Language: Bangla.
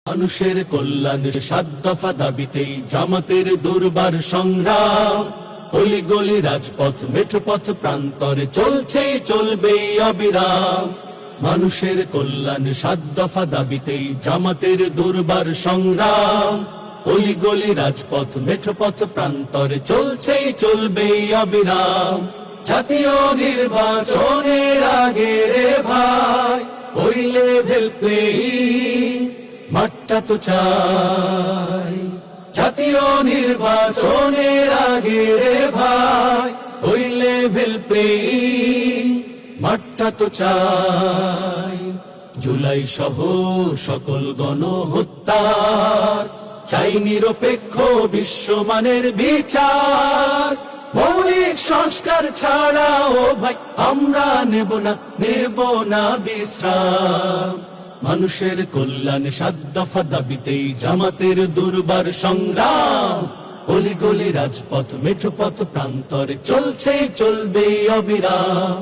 মানুষের কল্যাণের ৭ দফা দাবিতেই জামাতের দুর্বার সংগ্রাম। অলিগলি রাজপথ মেঠোপথ প্রান্তরে চলছেই চলবেই অবিরাম। মানুষের কল্যাণে ৭ দফা দাবিতেই জামাতের দুর্বার সংগ্রাম। অলিগলি রাজপথ মেঠোপথ প্রান্তরে চলছেই চলবেই অবিরাম। জাতীয় নির্বাচনের আগে রে ভাই ওই লেভেল প্লেয়িং মাঠটা তো চাই। জাতীয় নির্বাচনের আগে রে ভাই ওই লেভেল প্লেয়িং মাঠটা তো চাই। জুলাই সহ সকল গণহত্যার চাই নিরপেক্ষ বিশ্বমানের বিচার। মৌলিক সংস্কার ছাড়া ও ভাই আমরা নেব না বিশ্রাম। মানুষের কল্যাণে ৭ দফা দাবিতেই জামাতের দুর্বার সংগ্রাম। অলিগলি রাজপথ মেঠোপথ প্রান্তরে চলছে চলবে অবিরাম।